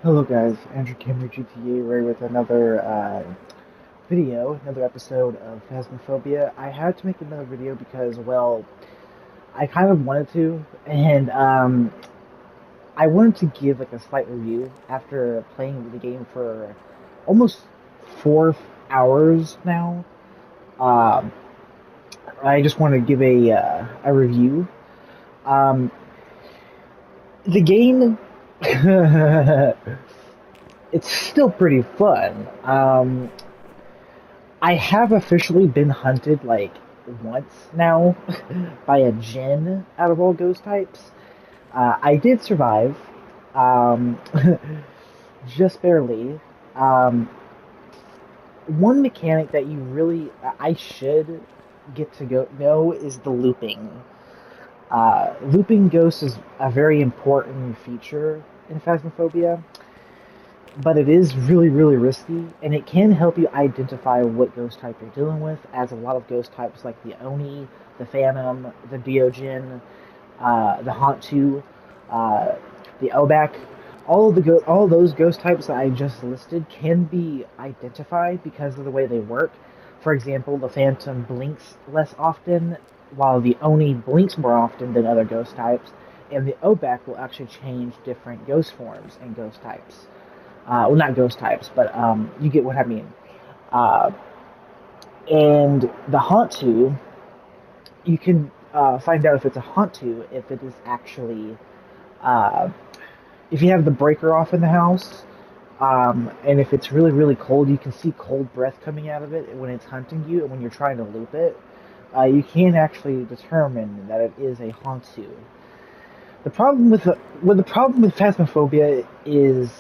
Hello guys, Andrew Cameron GTA Ray with another another episode of Phasmophobia. I had to make another video because, well, I kind of wanted to, and I wanted to give like a slight review after playing the game for almost 4 hours now. Um, I just want to give a review. Um, the game, it's still pretty fun. I have officially been hunted like once now by a Jinn out of all ghost types. I did survive, um, just barely. Um, One mechanic that I should get to go know is the looping. Looping ghosts is a very important feature in Phasmophobia, but it is really risky, and it can help you identify what ghost type you're dealing with, as a lot of ghost types like the Oni, the Phantom, the Deogen, the Hantu, uh, the Obak, all of those ghost types that I just listed can be identified because of the way they work. For example, the Phantom blinks less often, while the Oni blinks more often than other ghost types, and the Obak will actually change different ghost forms and ghost types. Well, not ghost types, but you get what I mean. Uh, and the Hantu, you can find out if it's a Hantu if it is actually uh, if you have the breaker off in the house, and if it's really cold, you can see cold breath coming out of it when it's hunting you, and when you're trying to loop it, you can actually determine that it is a Hantu. The problem with Phasmophobia is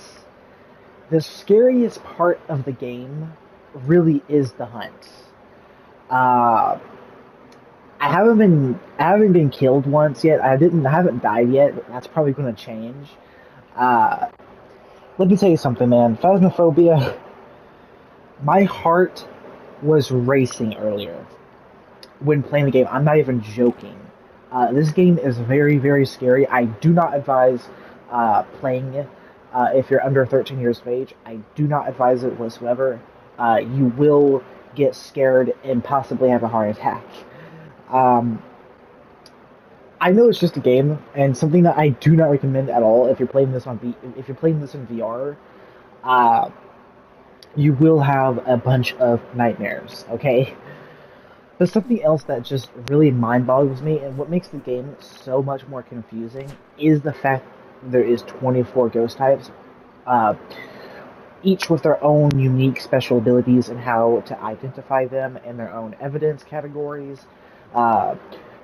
the scariest part of the game really is the hunt. Uh, I haven't been killed once yet. I haven't died yet. But that's probably going to change. Uh, Let me tell you something, man. Phasmophobia. My heart was racing earlier when playing the game. I'm not even joking. This game is very scary. I do not advise playing it if you're under 13 years of age. I do not advise it whatsoever. You will get scared and possibly have a heart attack. Um, I know it's just a game, and something that I do not recommend at all if you're playing this if you're playing this in VR. Uh, you will have a bunch of nightmares. Okay, but something else that just really mind boggles me, and what makes the game so much more confusing, is the fact there is 24 ghost types, uh, each with their own unique special abilities and how to identify them, and their own evidence categories. Uh,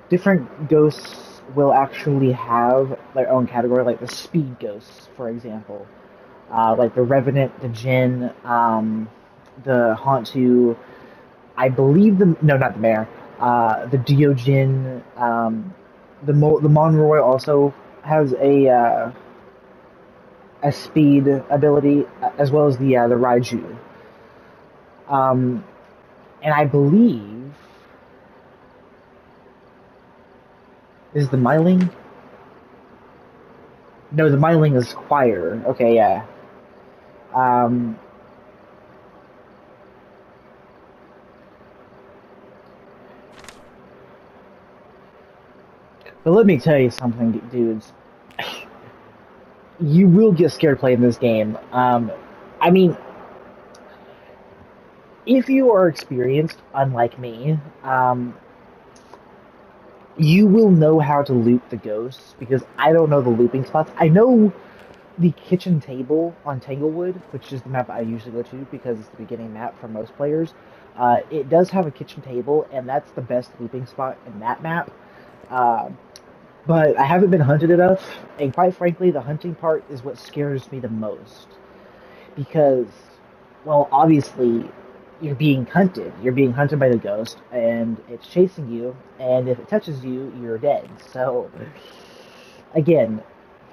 Different ghosts will actually have their own category, like the speed ghosts, for example. Like the Revenant, the Jinn, the Hantu, I believe no, not the Mayor, the Deogen, the Monroy also has a speed ability, as well as the Raiju. Um, and I believe is the Myling. No, the Myling is quieter. Okay, yeah. Um, but let me tell you something, dudes. You will get scared playing this game. I mean, if you are experienced, unlike me, you will know how to loop the ghosts because I don't know the looping spots. I know the kitchen table on Tanglewood, which is the map I usually go to because it's the beginning map for most players. It does have a kitchen table, and that's the best looping spot in that map. Uh, but I haven't been hunted enough, and quite frankly, the hunting part is what scares me the most. Because, well, obviously, you're being hunted. You're being hunted by the ghost, and it's chasing you, and if it touches you, you're dead. So, again,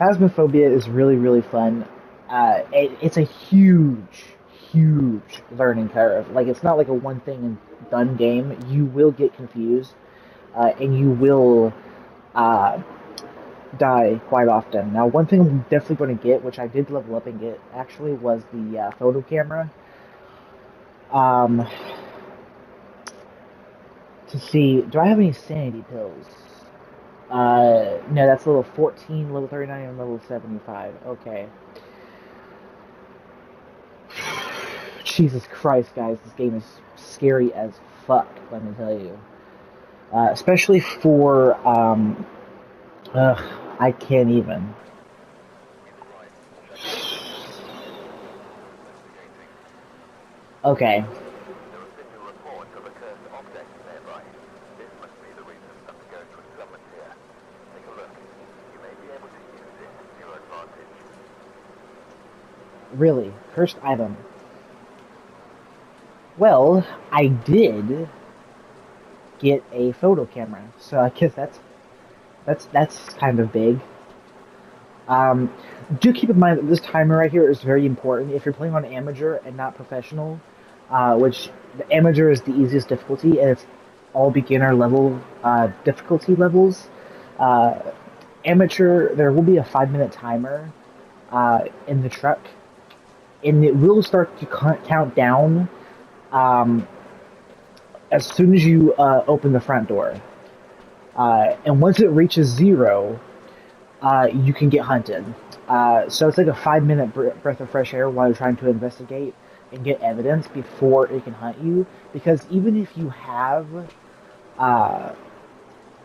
Phasmophobia is really fun. It's a huge learning curve. Like, it's not like a one thing and done game. You will get confused, and you will uh, die quite often. Now, one thing I'm definitely going to get, which I did level up and get actually, was the photo camera. Um, to see, do I have any sanity pills? No, that's level 14, level 39, and level 75. Okay. Jesus Christ, guys, this game is scary as fuck, let me tell you. Especially for, I can't even. Okay. Really? Cursed item. Well, I did get a photo camera, so I guess that's kind of big. Um, do keep in mind that this timer right here is very important if you're playing on amateur and not professional, which the amateur is the easiest difficulty, and it's all beginner level difficulty levels. Uh, Amateur, there will be a 5 minute timer in the truck, and it will start to count down um, as soon as you open the front door. And once it reaches zero, you can get hunted. So it's like a 5 minute breath of fresh air while you're trying to investigate and get evidence before it can hunt you. Because even uh,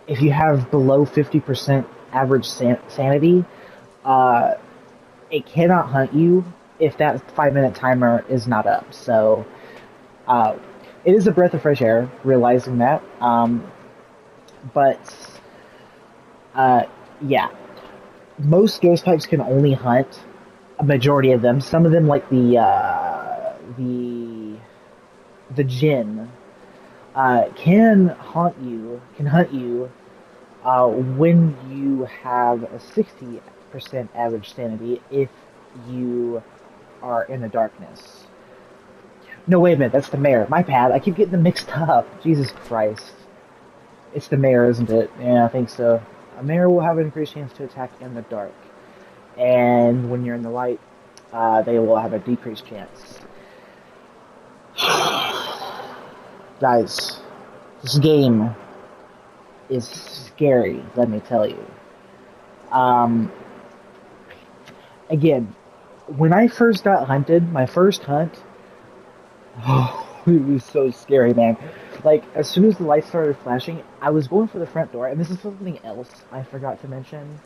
if you have below 50% average sanity, uh, it cannot hunt you if that 5 minute timer is not up. So uh, it is a breath of fresh air, realizing that. But uh, yeah, most ghost types can only hunt a majority of them. Some of them, like the Jinn, can hunt you when you have a 60% average sanity if you are in the darkness. No, wait a minute, that's the mayor. My bad. I keep getting them mixed up. Jesus Christ. It's the mayor, isn't it? Yeah, I think so. A mayor will have an increased chance to attack in the dark. And when you're in the light, they will have a decreased chance. Guys, this game is scary, let me tell you. Um, Again, when I first got hunted, my first hunt, oh, it was so scary, man. Like, as soon as the lights started flashing, I was going for the front door, and this is something else I forgot to mention.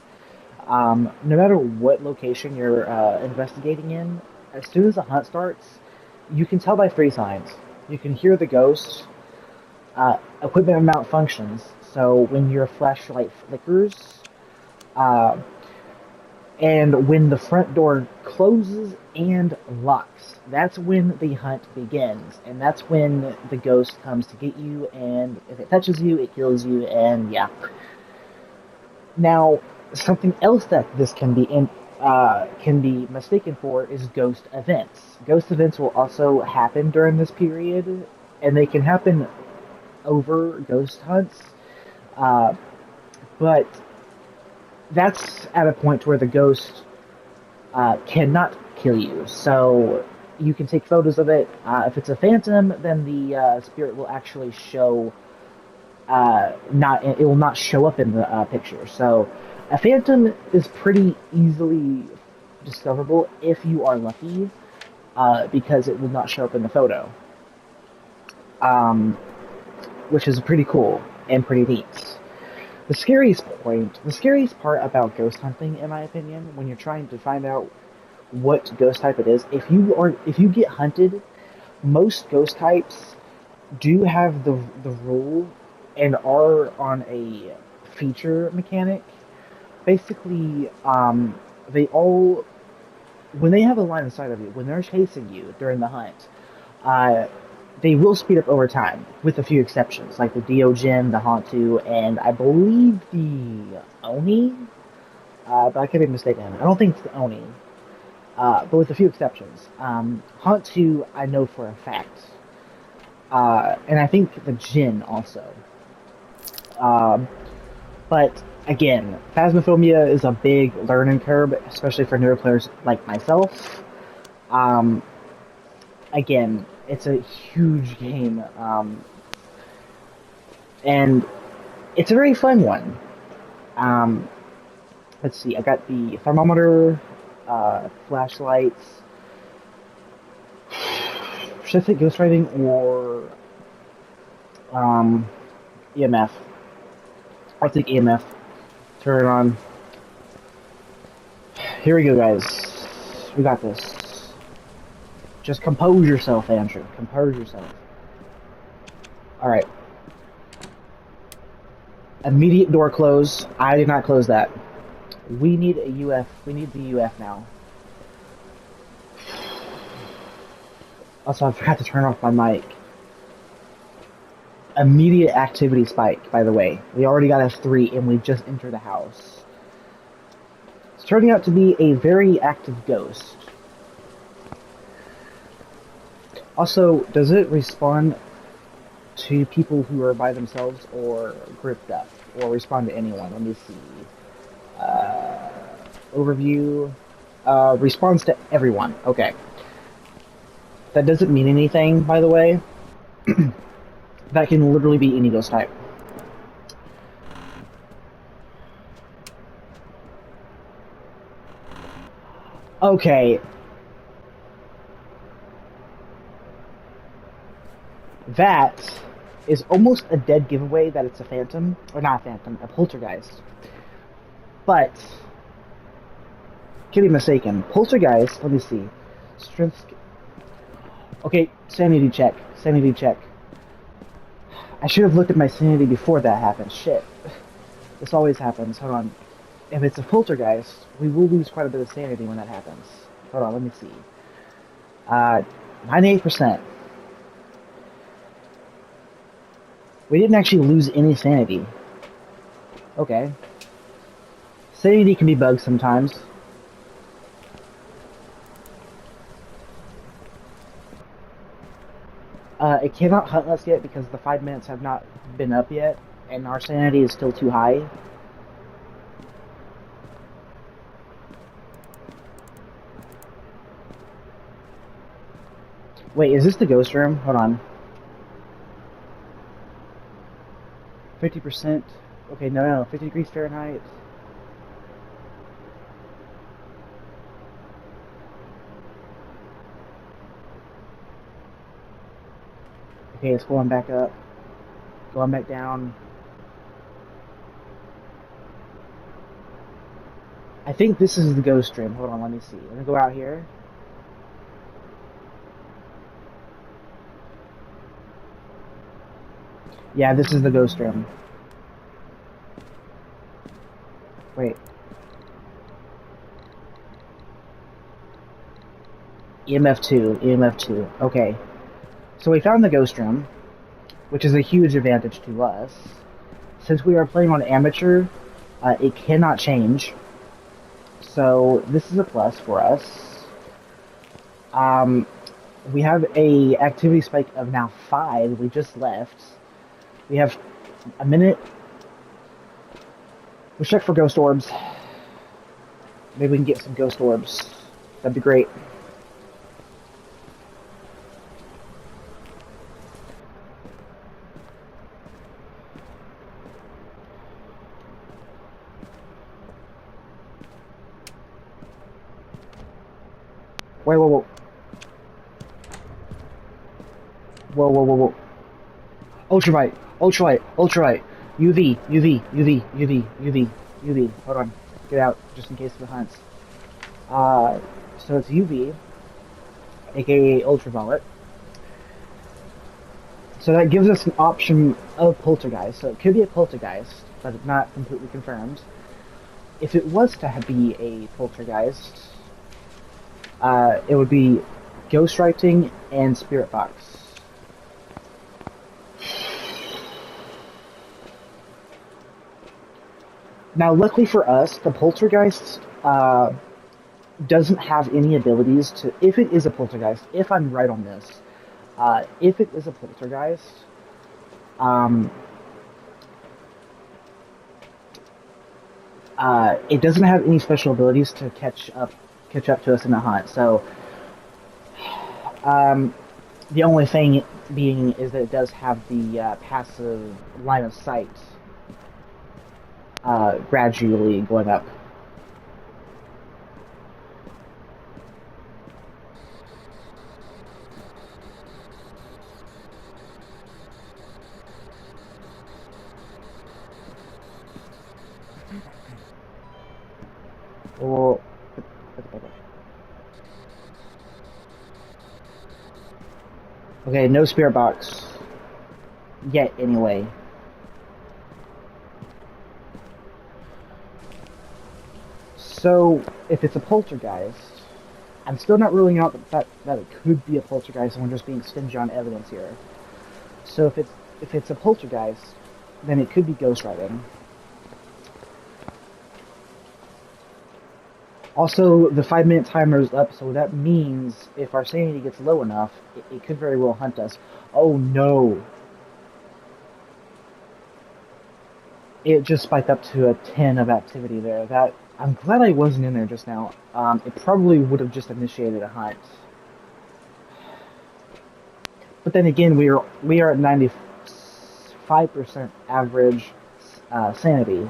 No matter what location you're investigating in, as soon as the hunt starts, you can tell by three signs. You can hear the ghosts, equipment malfunctions, so when your flashlight flickers, uh, and when the front door closes and locks, that's when the hunt begins. And that's when the ghost comes to get you, and if it touches you, it kills you, and yeah. Now, something else that this can be mistaken for is ghost events. Ghost events will also happen during this period, and they can happen over ghost hunts, uh, but that's at a point where the ghost cannot kill you. So you can take photos of it. If it's a phantom, then the spirit will actually show. Not it will not show up in the picture. So a phantom is pretty easily discoverable if you are lucky, because it will not show up in the photo, um, which is pretty cool and pretty neat. The scariest part about ghost hunting, in my opinion, when you're trying to find out what ghost type it is, if you get hunted, most ghost types do have the rule and are on a feature mechanic. Basically, they all when they have a line of sight of you, when they're chasing you during the hunt, uh, they will speed up over time, with a few exceptions, like the Deogen, the Hantu, and I believe the Oni, but I could be mistaken. I don't think it's the Oni, but with a few exceptions. Hantu, I know for a fact, and I think the Jinn also. Um, but Again, Phasmophobia is a big learning curve, especially for newer players like myself. Um, Again, it's a huge game, and it's a very fun one. Um, let's see, I got the thermometer, flashlights. Should I say ghostwriting or um, EMF? I'll take EMF. Turn it on. Here we go, guys. We got this. Just compose yourself, Andrew. Compose yourself. Alright. Immediate door close. I did not close that. We need a UF. We need the UF now. Also, I forgot to turn off my mic. Immediate activity spike, by the way. We already got F3 and we just entered the house. It's turning out to be a very active ghost. Also, does it respond to people who are by themselves or grouped up? Or respond to anyone? Let me see. Overview. Responds to everyone. Okay. That doesn't mean anything, by the way. That can literally be any ghost type. Okay. That is almost a dead giveaway that it's a phantom. Or not a phantom, a poltergeist. But, could be mistaken. Poltergeist, let me see. Strength. Okay, sanity check. Sanity check. I should have looked at my sanity before that happened. Shit. This always happens. Hold on. If it's a poltergeist, we will lose quite a bit of sanity when that happens. Hold on, let me see. 98%. We didn't actually lose any sanity. Okay. Sanity can be bugged sometimes. It cannot hunt us yet because the 5 minutes have not been up yet, and our sanity is still too high. Wait, is this the ghost room? Hold on. 50%. Okay, no, 50 degrees Fahrenheit. Okay, it's going back up. Going back down. I think this is the ghost room. Hold on, let me see. Let me go out here. Yeah, this is the ghost room. Wait. EMF 2, EMF 2. Okay. So we found the ghost room, which is a huge advantage to us. Since we are playing on amateur, it cannot change. So this is a plus for us. We have a activity spike of now 5. We just left. We have a minute. Let's check for ghost orbs. Maybe we can get some ghost orbs. That'd be great. Wait, whoa, whoa. Whoa, whoa, whoa, whoa. Ultraviolet, ultraviolet, ultraviolet. UV, UV, UV, UV, UV, UV. Hold on. Get out, just in case of the hunts. So it's UV, aka ultraviolet. So that gives us an option of poltergeist. So it could be a poltergeist, but it's not completely confirmed. If it was to be a poltergeist, it would be ghostwriting and spirit box. Now, luckily for us, the poltergeist doesn't have any abilities to. If it is a poltergeist, if I'm right on this, if it is a poltergeist, It doesn't have any special abilities to catch up to us in the hunt. So um, the only thing being is that it does have the passive line of sight gradually going up. Or okay, no spirit box yet. Anyway, so if it's a poltergeist, I'm still not ruling out that it could be a poltergeist, and we're just being stingy on evidence here. So if it's a poltergeist, then it could be ghost writing. Also, the 5 minute timer is up, so that means if our sanity gets low enough, it could very well hunt us. Oh no! It just spiked up to a 10 of activity there. That I'm glad I wasn't in there just now. It probably would have just initiated a hunt. But then again, we are at 95% average sanity.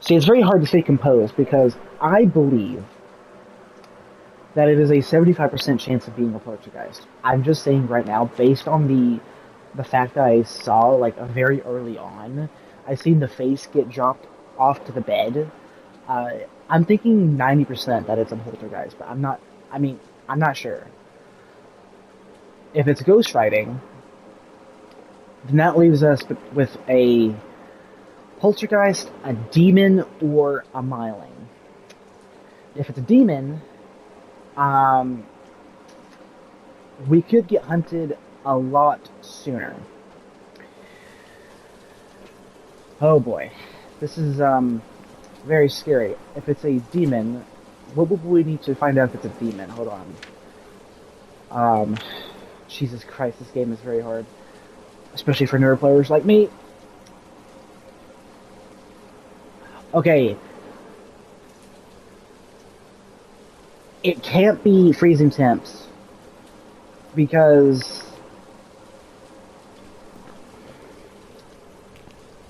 See, it's very hard to stay composed because I believe that it is a 75% chance of being a poltergeist. I'm just saying right now, based on the fact that I saw like a very early on, I seen the face get dropped off to the bed. Uh, I'm thinking 90% that it's a poltergeist, but I'm not. I mean, I'm not sure. If it's ghost writing, then that leaves us with a poltergeist, a demon, or a myling. If it's a demon, um, we could get hunted a lot sooner. Oh boy, this is very scary. If it's a demon, what would we need to find out if it's a demon? Hold on. Um, Jesus Christ, this game is very hard, especially for newer players like me. Okay, it can't be freezing temps because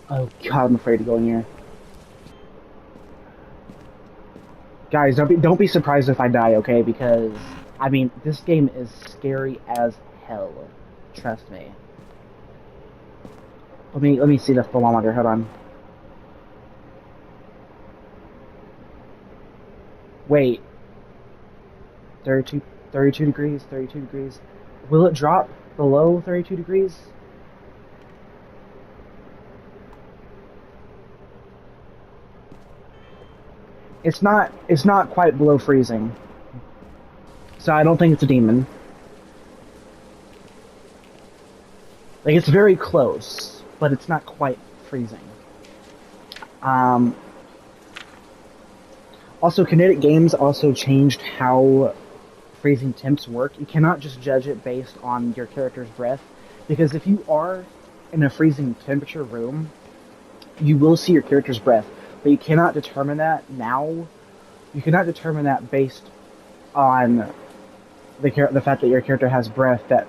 oh god, I'm afraid to go in here. Guys, don't be surprised if I die, okay? Because I mean, this game is scary as hell. Trust me. Let me see the thermometer. Hold on. Wait, 32, 32 degrees, 32 degrees. Will it drop below 32 degrees? It's not quite below freezing. So I don't think it's a demon. Like it's very close, but it's not quite freezing. Um, Also, kinetic games also changed how freezing temps work. You cannot just judge it based on your character's breath, because if you are in a freezing temperature room, you will see your character's breath, but you cannot determine that now. You cannot determine that based on the fact that your character has breath. That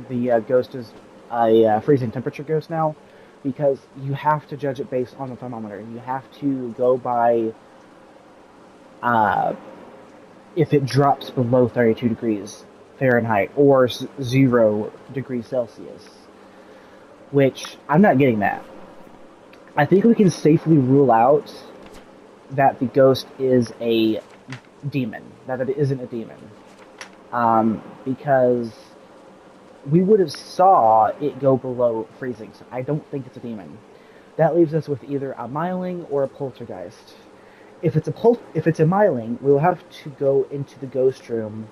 the ghost is a freezing temperature ghost now, because you have to judge it based on the thermometer. You have to go by uh, if it drops below 32 degrees Fahrenheit or 0 degrees Celsius, which I'm not getting that. I think we can safely rule out that the ghost is a demon, that it isn't a demon, because we would have saw it go below freezing, so I don't think it's a demon. That leaves us with either a myling or a poltergeist. If it's a myling, we will have to go into the ghost room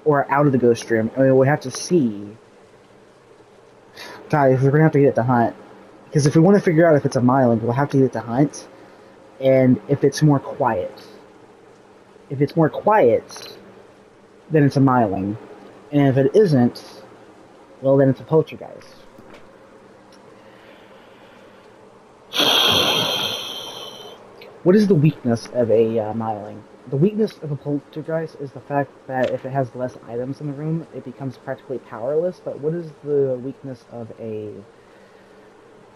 or out of the ghost room, and we'll have to see. Guys, we're gonna have to get it to hunt, because if we want to figure out if it's a myling, we'll have to get it to hunt. And if it's more quiet, then it's a myling, and if it isn't, well, then it's a poltergeist. What is the weakness of a miling? The weakness of a poltergeist is the fact that if it has less items in the room, it becomes practically powerless. But what is the weakness of a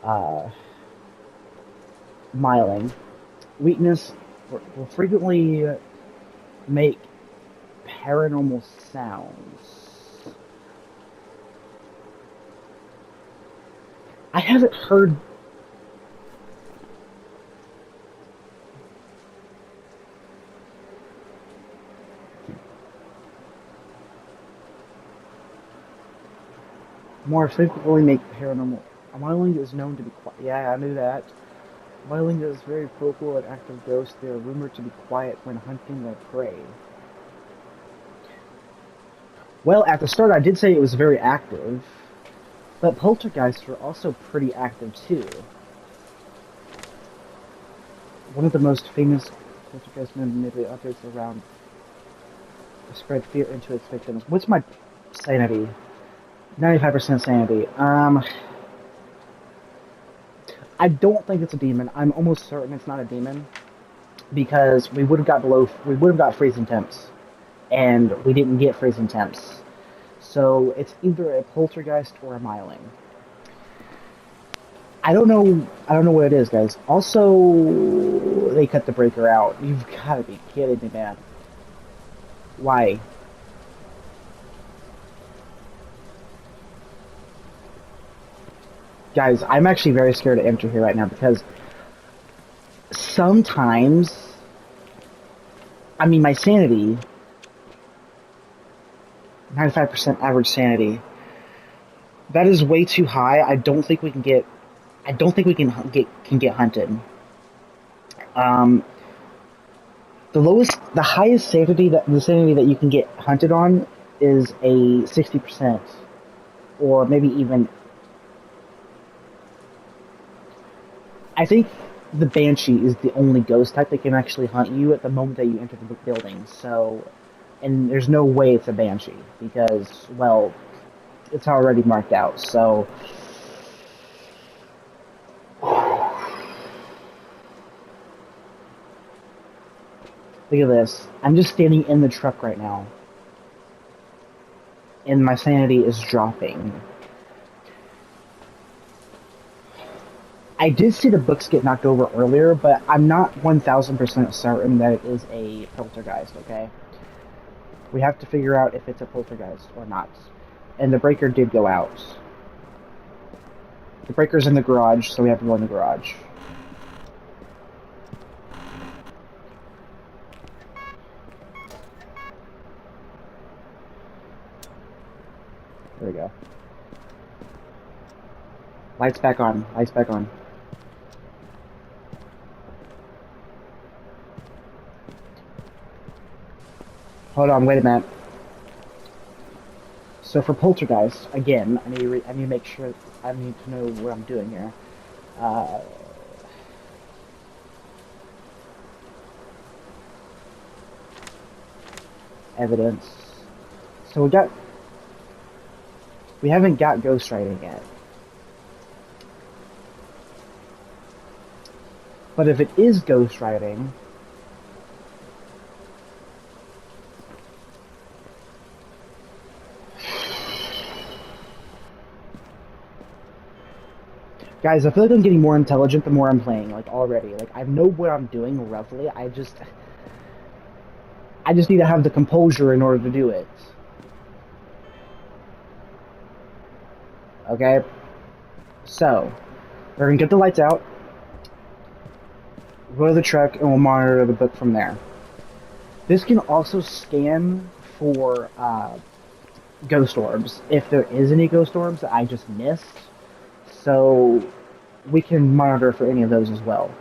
uh, miling? Weakness will frequently make paranormal sounds. I haven't heard. More frequently make paranormal. Miling is known to be quiet. Yeah, I knew that. Miling is very vocal and active ghosts. They are rumored to be quiet when hunting their prey. Well, at the start I did say it was very active, but poltergeists are also pretty active too. One of the most famous poltergeist manipulated objects around to spread fear into its victims. What's my sanity? 95% sanity. I don't think it's a demon. I'm almost certain it's not a demon because we would have got freezing temps, and we didn't get freezing temps. So it's either a poltergeist or a miling. I don't know. I don't know what it is, guys. Also, they cut the breaker out. You've got to be kidding me, man. Why? Guys, I'm actually very scared to enter here right now because sometimes, I mean, my sanity, 95% average sanity, that is way too high. I don't think we can get. I don't think we can get hunted. Um, the highest sanity that you can get hunted on is a 60%, or maybe even. I think the Banshee is the only ghost type that can actually hunt you at the moment that you enter the building. So, and there's no way it's a Banshee because, well, it's already marked out. So, look at this. I'm just standing in the truck right now, and my sanity is dropping. I did see the books get knocked over earlier, but I'm not 1000% certain that it is a poltergeist, okay? We have to figure out if it's a poltergeist or not. And the breaker did go out. The breaker's in the garage, so we have to go in the garage. There we go. Lights back on. Lights back on. Hold on, wait a minute. So for poltergeist, again, I need to make sure. I need to know what I'm doing here. Uh, Evidence. So we haven't got ghostwriting yet. But if it is ghostwriting, guys, I feel like I'm getting more intelligent the more I'm playing, like, already. Like, I know what I'm doing roughly, I just need to have the composure in order to do it. Okay? So, we're gonna get the lights out, go to the truck, and we'll monitor the book from there. This can also scan for, ghost orbs, if there is any ghost orbs that I just missed. So, we can monitor for any of those as well.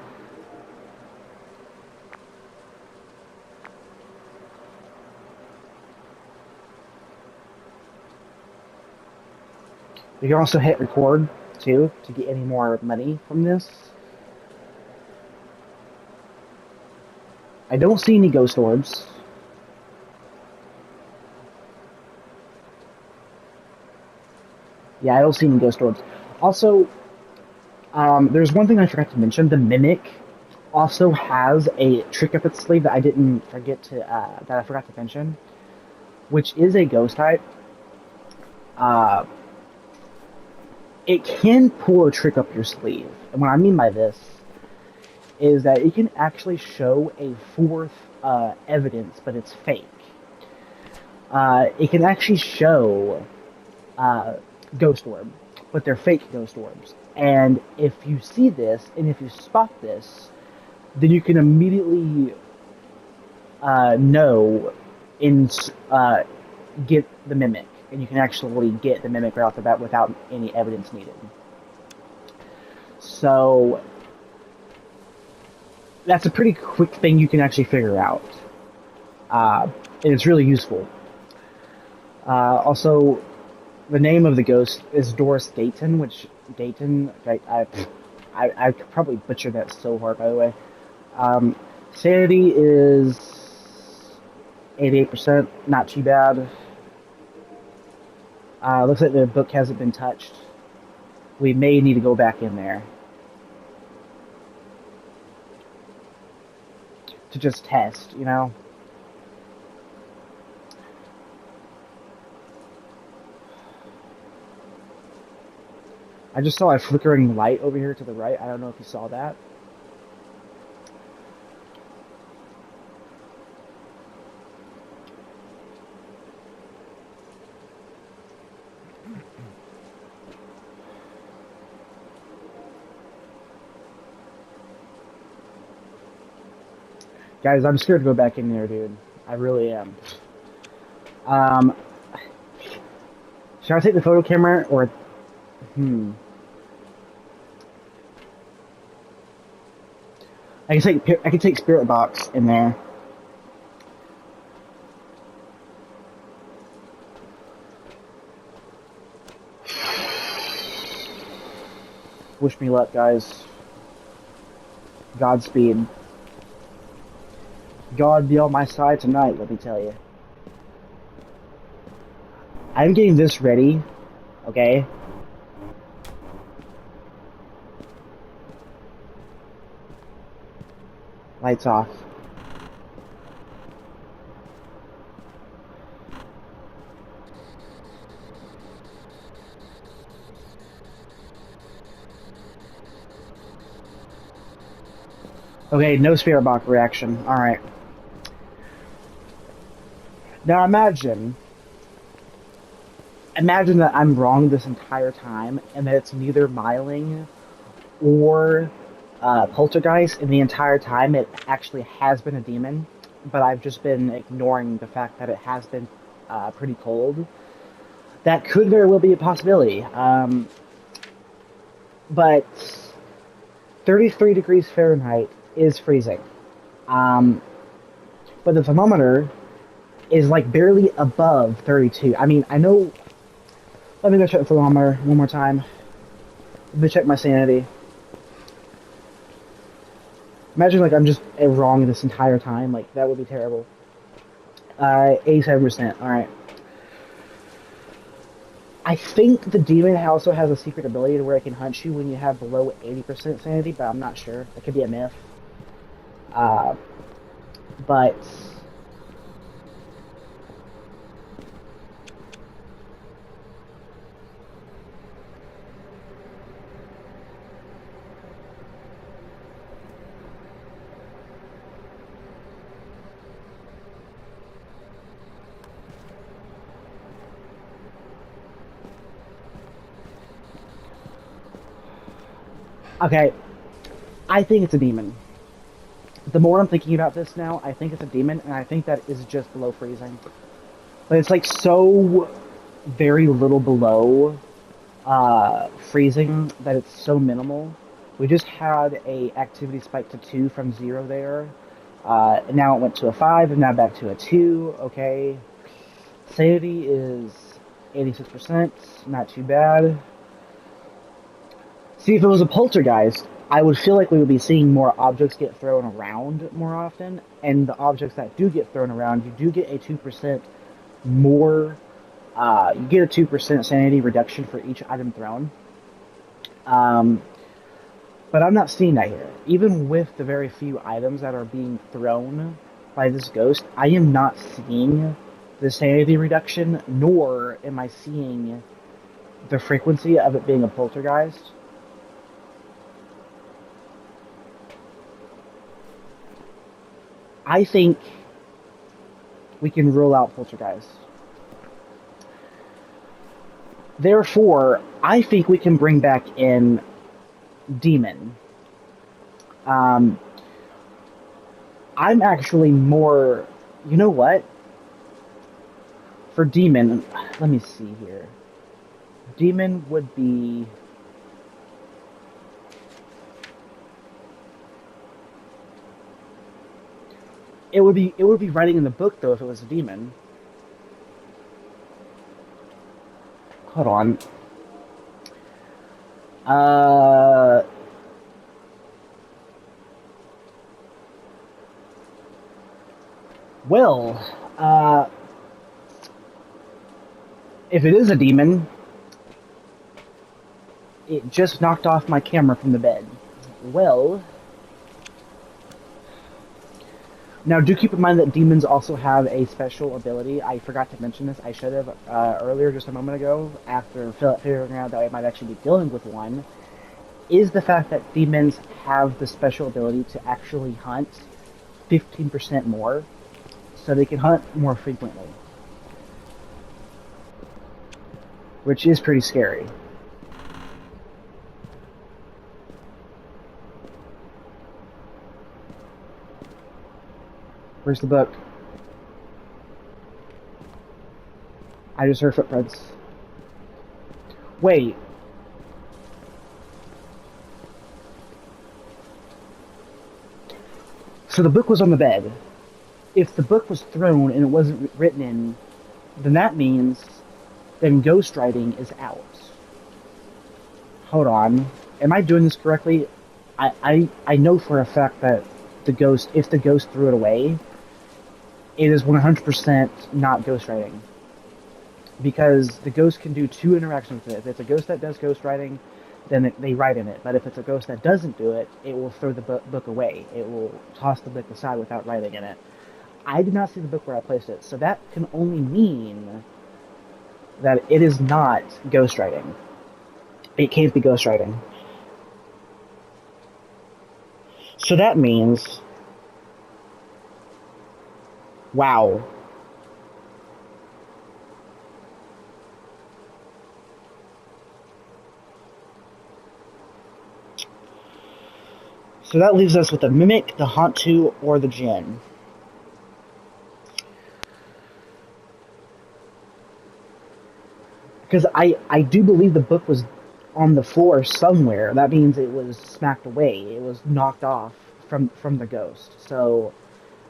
You can also hit record, too, to get any more money from this. I don't see any ghost orbs. Yeah, I don't see any ghost orbs. Also, there's one thing I forgot to mention. The Mimic also has a trick up its sleeve that I forgot to mention, which is a ghost type. Uh, it can pull a trick up your sleeve, and what I mean by this is that it can actually show a fourth evidence, but it's fake. It can actually show uh, ghost orb, but they're fake ghost orbs. And if you see this, and if you spot this, then you can immediately know and get the mimic, and you can actually get the mimic right off the bat without any evidence needed. So that's a pretty quick thing you can actually figure out, and it's really useful. Also, the name of the ghost is Doris Dayton, which Dayton, I could probably butcher that so hard, by the way. Sanity is 88%, not too bad. Looks like the book hasn't been touched. We may need to go back in there to just test, you know? I just saw a flickering light over here to the right. I don't know if you saw that. Guys, I'm scared to go back in there, dude. I really am. Should I take the photo camera or... I can take Spirit Box in there. Wish me luck, guys. Godspeed. God be on my side tonight, let me tell you. I'm getting this ready, okay? Lights off. Okay, no spirit box reaction. Alright. Now imagine that I'm wrong this entire time, and that it's neither Myling or Poltergeist, and the entire time it actually has been a demon, but I've just been ignoring the fact that it has been pretty cold. That could very well be a possibility. But 33 degrees Fahrenheit is freezing. But the thermometer is like barely above 32. I mean, I know... Let me go check the thermometer one more time. Let me check my sanity. Imagine like I'm just wrong this entire time. Like, that would be terrible. 87%. Alright. I think the demon also has a secret ability to where it can hunt you when you have below 80% sanity, but I'm not sure. That could be a myth. But... Okay, I think it's a demon. The more I'm thinking about this now, I think it's a demon, and I think that is just below freezing. But it's like so very little below freezing that it's so minimal. We just had a activity spike to 2 from 0 there. And now it went to a 5, and now back to a 2, okay. Sanity is 86%, not too bad. See, if it was a poltergeist, I would feel like we would be seeing more objects get thrown around more often, and the objects that do get thrown around, you do get a 2% more, you get a 2% sanity reduction for each item thrown. But I'm not seeing that here. Even with the very few items that are being thrown by this ghost, I am not seeing the sanity reduction, nor am I seeing the frequency of it being a poltergeist. I think we can rule out poltergeist. Therefore, I think we can bring back in demon. Um, I'm actually more. You know what? For demon, let me see here. Demon would be. It would be writing in the book though if it was a demon. Hold on. Uh, well, uh, if it is a demon, it just knocked off my camera from the bed. Well, now do keep in mind that demons also have a special ability. I forgot to mention this. I should have earlier, just a moment ago, after figuring out that I might actually be dealing with one. Is the fact that demons have the special ability to actually hunt 15% more, so they can hunt more frequently, which is pretty scary. Where's the book? I just heard footprints. Wait. So the book was on the bed. If the book was thrown and it wasn't written in, then that means then ghostwriting is out. Hold on. Am I doing this correctly? I know for a fact that the ghost, if the ghost threw it away, it is 100% not ghostwriting. Because the ghost can do two interactions with it. If it's a ghost that does ghostwriting, then they write in it. But if it's a ghost that doesn't do it, it will throw the book away. It will toss the book aside without writing in it. I did not see the book where I placed it, so that can only mean that it is not ghostwriting. It can't be ghostwriting. So that means, wow. So that leaves us with the Mimic, the Hantu, or the Jinn. Because I do believe the book was on the floor somewhere. That means it was smacked away. It was knocked off from the ghost. So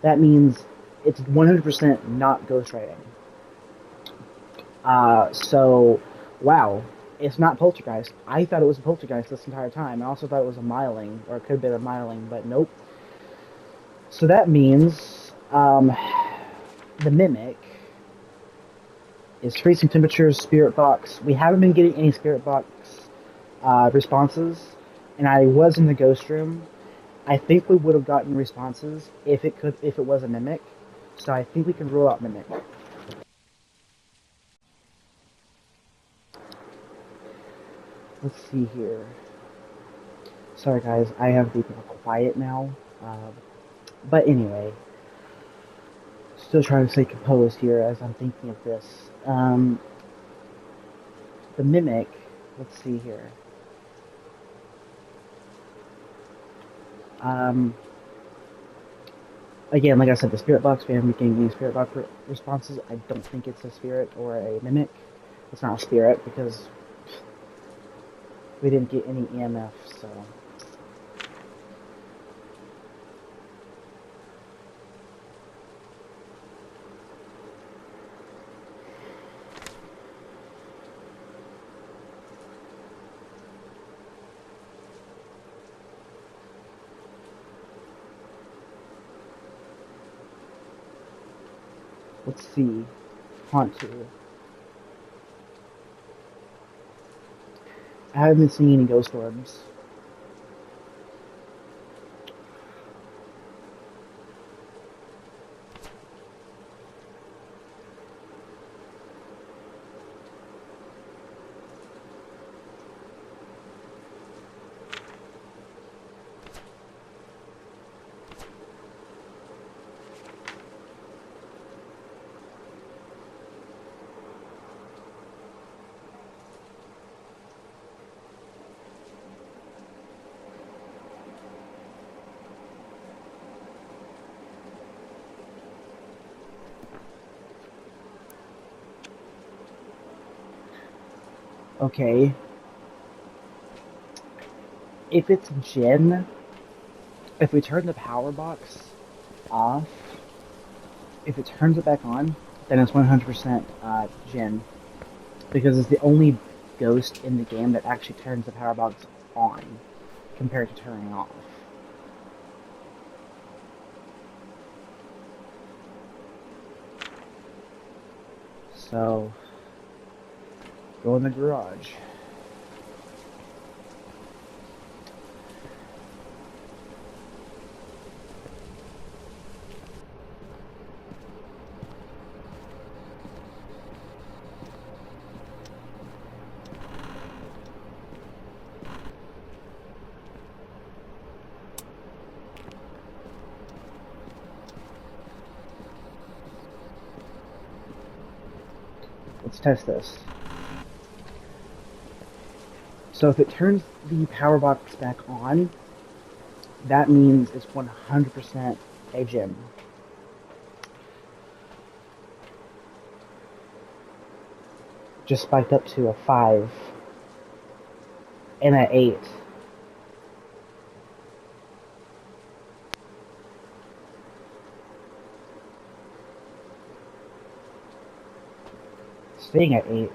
that means it's 100% not ghostwriting. So, wow. It's not poltergeist. I thought it was a poltergeist this entire time. I also thought it was a myling, or it could have been a myling, but nope. So that means the Mimic is freezing temperatures, spirit box. We haven't been getting any spirit box responses, and I was in the ghost room. I think we would have gotten responses if it was a Mimic. So I think we can rule out Mimic. Let's see here. Sorry guys, I have to be more quiet now. But anyway, still trying to stay composed here as I'm thinking of this. The Mimic, let's see here. Again, like I said, the spirit box, we haven't been getting any spirit box responses. I don't think it's a spirit or a Mimic. It's not a spirit because we didn't get any EMF, so. Let's see. Hantu. I haven't been seeing any ghost orbs. Okay, if it's Jin, if we turn the power box off, if it turns it back on, then it's 100% Jin. Because it's the only ghost in the game that actually turns the power box on compared to turning off. So, go in the garage. Let's test this. So if it turns the power box back on, that means it's 100% a gem. Just spiked up to a 5 and an 8. Staying at 8.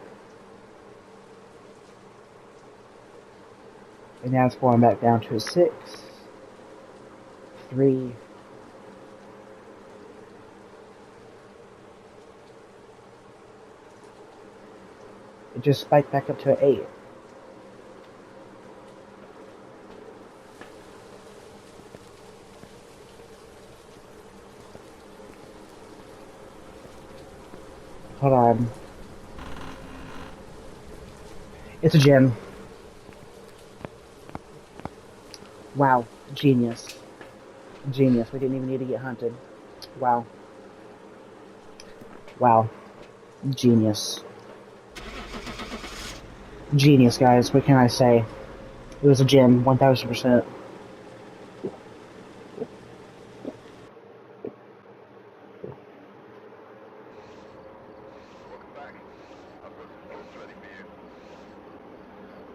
And now it's going back down to a 6, 3. It just spiked back up to an 8. Hold on. It's a gem. Wow. Genius. Genius. We didn't even need to get hunted. Wow. Wow. Genius. Genius, guys. What can I say? It was a gem. 1000%.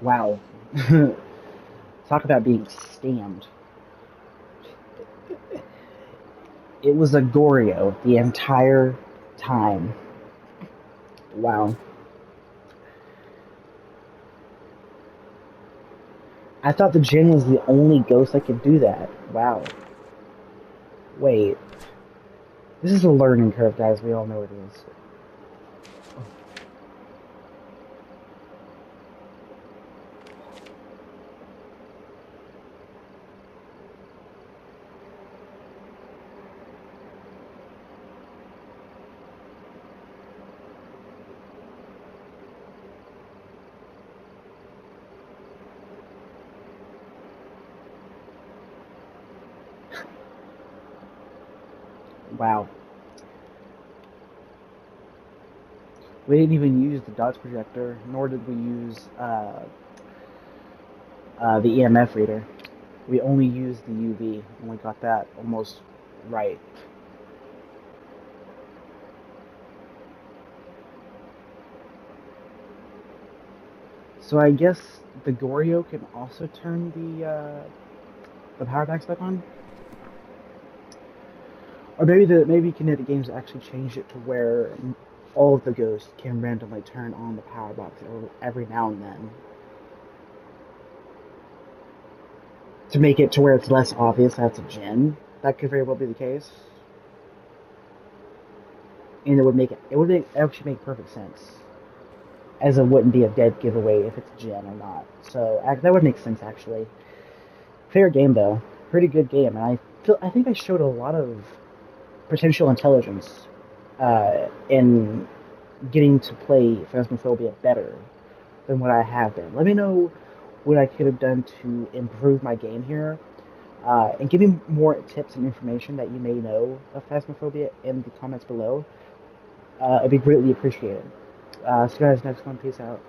Wow. Talk about being scammed. It was a Goryo the entire time. Wow. I thought the Jinn was the only ghost that could do that. Wow. Wait. This is a learning curve, guys. We all know it is. Wow. We didn't even use the dots projector, nor did we use the EMF reader. We only used the UV, and we got that almost right. So I guess the Goryo can also turn the power backs back on? Or maybe Kinetic Games actually changed it to where all of the ghosts can randomly turn on the power box every now and then. To make it to where it's less obvious that's a Jinn. That could very well be the case. And it would actually make perfect sense. As it wouldn't be a dead giveaway if it's a Jinn or not. So that would make sense actually. Fair game though. Pretty good game, and I think I showed a lot of potential intelligence in getting to play Phasmophobia better than what I have been. Let me know what I could have done to improve my game here, and give me more tips and information that you may know of Phasmophobia in the comments below. It'd be greatly appreciated. See you guys next one. Peace out.